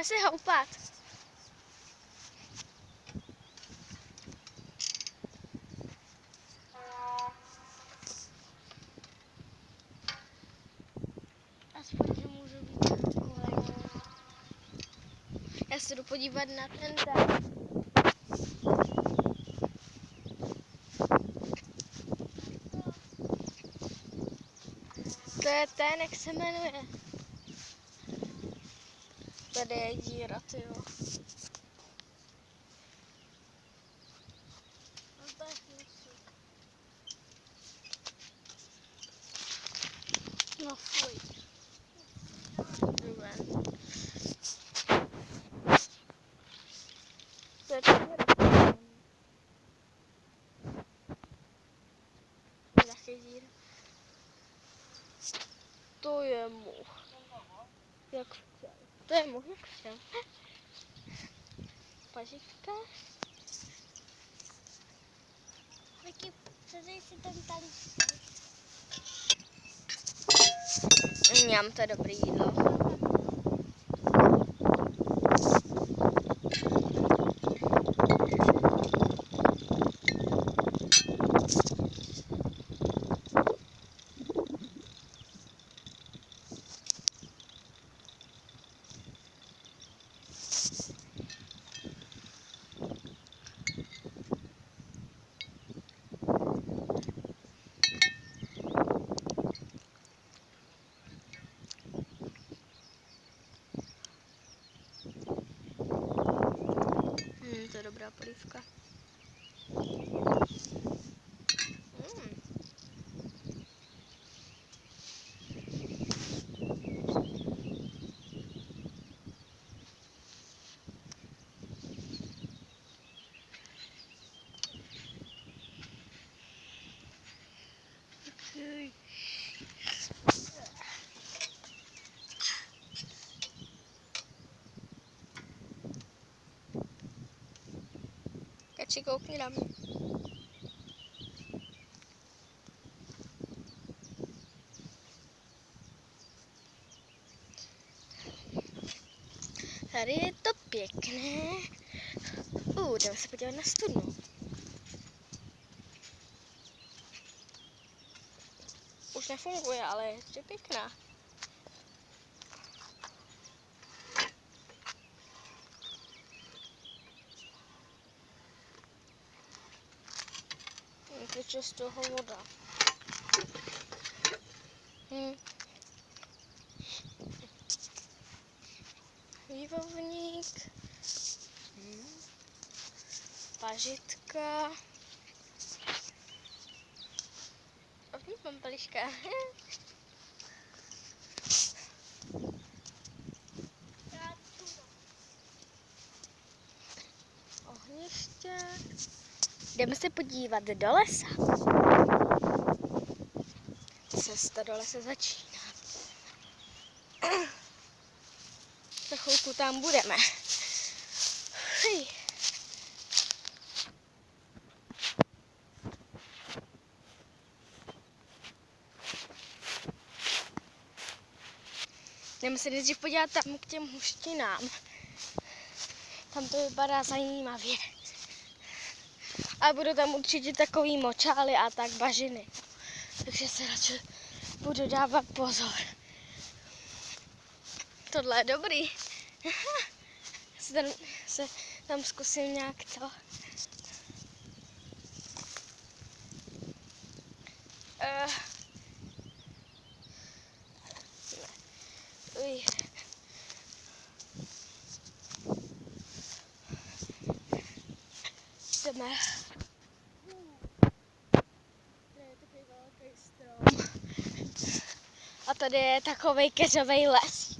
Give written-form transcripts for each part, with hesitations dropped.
se houpat. Aspoň, že můžu být kolem. Já se jdu podívat na ten dál. To je ten, jak se jmenuje. Tady je díra, tyjo. No to je něco. No fuj. Jdu ven. To je díra. Taky díra. To je much. Jak včel. To je much jak včel. Pažička. Taky předej si ten talířek. Mňam, to je dobrý jídlo. To je dobrá polívka. Kači, koukni na mě. Tady je to pěkné. Jdeme se podívat na studnu. Už nefunguje, ale je ještě pěkná. Teče z toho voda. Vývovník. Pažitka. Ovní pampeliška. Ohniště. Jdeme se podívat do lesa. Cesta do lesa začíná. Za chvilku tam budeme. Jdeme se nejdřív podívat tam k těm huštinám. Tam to vypadá zajímavě. A budou tam určitě takový močály a tak bažiny. Takže se radši budu dávat pozor. Tohle je dobrý. se tam zkusím nějak to. Jdeme. Tady je takový velký strom. A tady je takovej keřový les.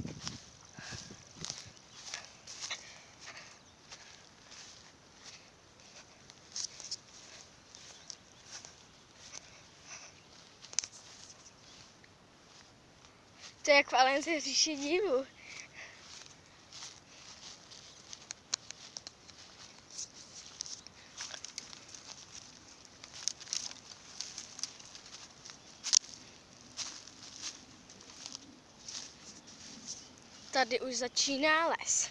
To je jak v Alence říši divu. Tady už začíná les.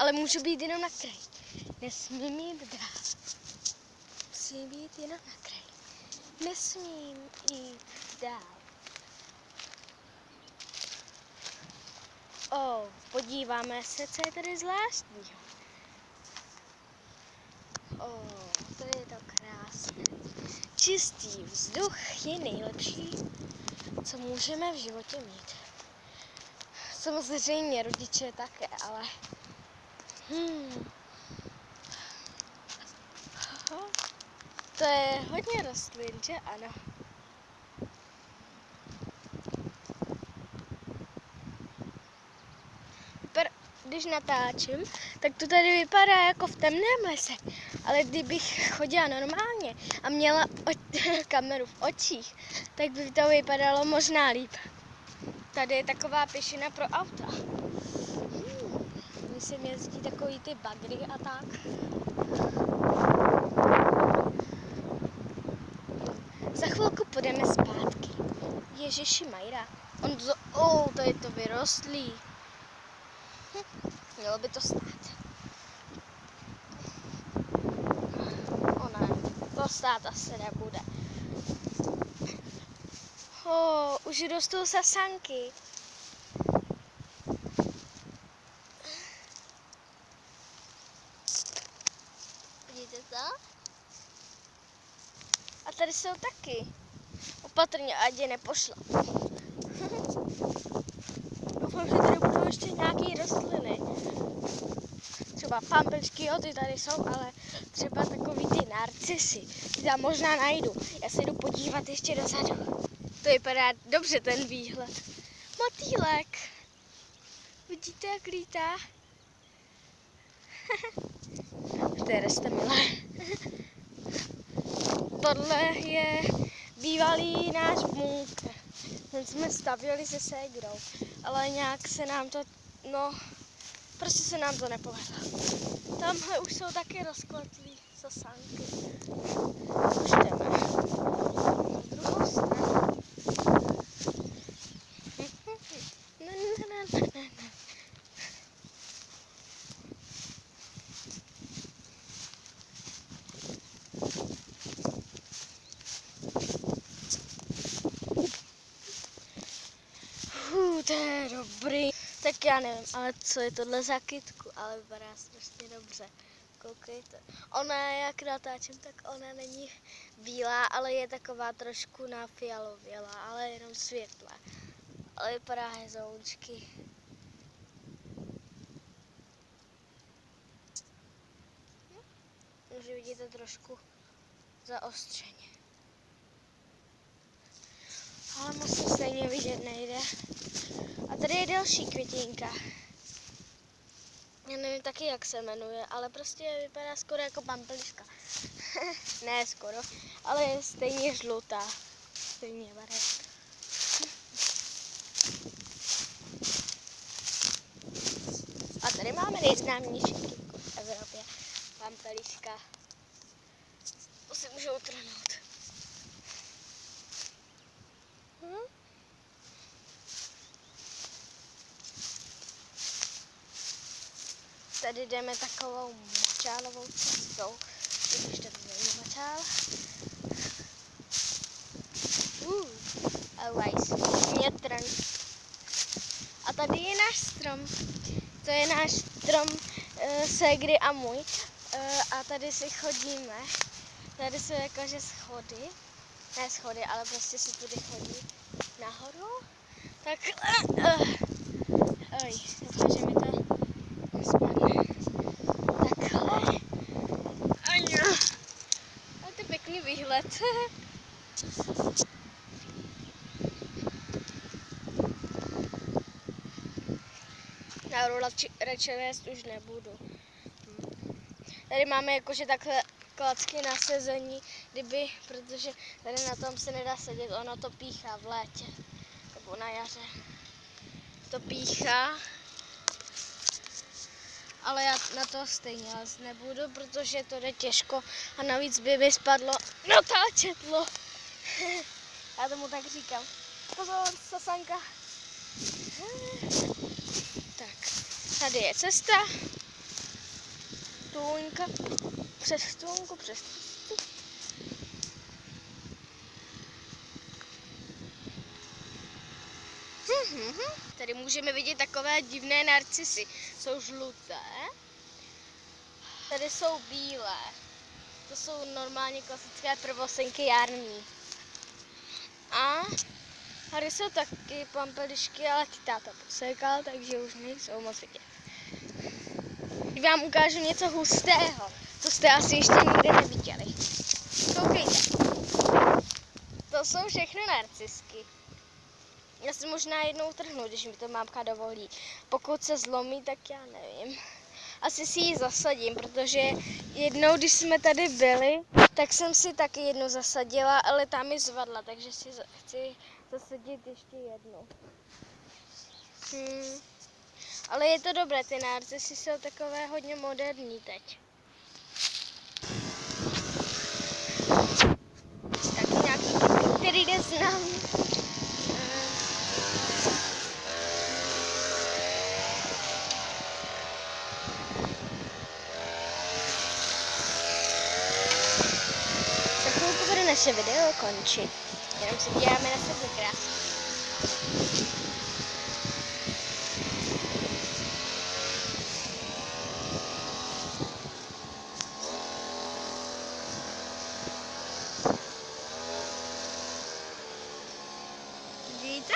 Ale můžu být jenom na kraji. Nesmím jít dál. Musím být jenom na kraji. Nesmím jít dál. Podíváme se, co je tady zvláštního. Tady je to krásné. Čistý vzduch je nejlepší, co můžeme v životě mít. Samozřejmě rodiče také, ale... To je hodně rostlin, že ano? Když natáčím, tak to tady vypadá jako v temném lese. Ale kdybych chodila normálně a měla kameru v očích, tak by to vypadalo možná líp. Tady je taková pěšina pro auta. Myslím, jezdí takový ty bagry a tak. Za chvilku půjdeme zpátky. Ježiši Majra. To je to vyrostlý. Mělo by to stát. To stát asi nebude. Už rostou sasanky. Vidíte to? A tady jsou taky. Opatrně, ať je nepošla. Doufám, že tady budou ještě nějaký rostliny. Třeba pampelišky, ty tady jsou, ale třeba takový ty narcisy. Ty tam možná najdu. Já se jdu podívat ještě dozadu. To vypadá dobře, ten výhled. Motýlek. Vidíte, jak lítá? To je restemilé. Tohle je bývalý náš bunkr. Ten jsme stavěli se ségrou, ale nějak se nám to, prostě se nám to nepovedlo. Tamhle už jsou taky rozkletlí sasánky. Už jdeme. Na druhou stranu. To je dobrý. Tak já nevím, ale co je tohle za kytku, ale vypadá strašně dobře. Koukejte. Ona, jak natáčím, tak ona není bílá, ale je taková trošku nafialovělá, ale jenom světlá. Ale vypadá hezoučky. Může vidíte trošku zaostřeně. Ale moc se stejně vidět nejde. A tady je další květinka. Já nevím taky, jak se jmenuje, ale prostě vypadá skoro jako pampeliška. Ne skoro, ale je stejně žlutá. Stejně barev. A tady máme nejznámější kytku v Evropě. Pampeliška. To si můžou trhnout. Tady jdeme takovou močálovou cestou, když tady není močál. Mětran. A tady je náš strom. To je náš strom ségry a můj. A tady si chodíme. Tady jsou jakože schody. Ne schody, ale prostě si tudy chodí nahoru. Takhle. Doufám, že mi to nespadne. Takhle. A to je pěkný výhled. Já radši vést už nebudu. Tady máme jakože takhle klacky na sezení, protože tady na tom se nedá sedět, ono to píchá v létě, nebo na jaře. To píchá, ale já na to stejně lézt nebudu, protože to jde těžko a navíc by mi spadlo natáčetlo. Já tomu tak říkám. Pozor, sasanka. Tak, tady je cesta stůlňka, přes stůlku, přes stůlku. Tady můžeme vidět takové divné narcisy. Jsou žluté, tady jsou bílé. To jsou normálně klasické prvosenky jarní. A tady jsou taky pampelišky, ale ty táta posekal, takže už nejsou moc vidět. Teď vám ukážu něco hustého, co jste asi ještě nikdy neviděli. Koukejte. To jsou všechno narcisky. Já si možná jednou trhnu, když mi to mámka dovolí. Pokud se zlomí, tak já nevím. Asi si ji zasadím, protože jednou, když jsme tady byli, tak jsem si taky jednu zasadila, ale ta mi zvadla, takže si chci zasadit ještě jednu. Ale je to dobré, ty narcisy jsou takové hodně moderní teď. Taky nějaký, který jde s námi. Budu naše video končit. Jenom se díváme na sebe krásně. Vidíte?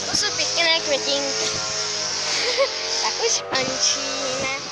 To jsou pěkné květinky. Tak už končíme.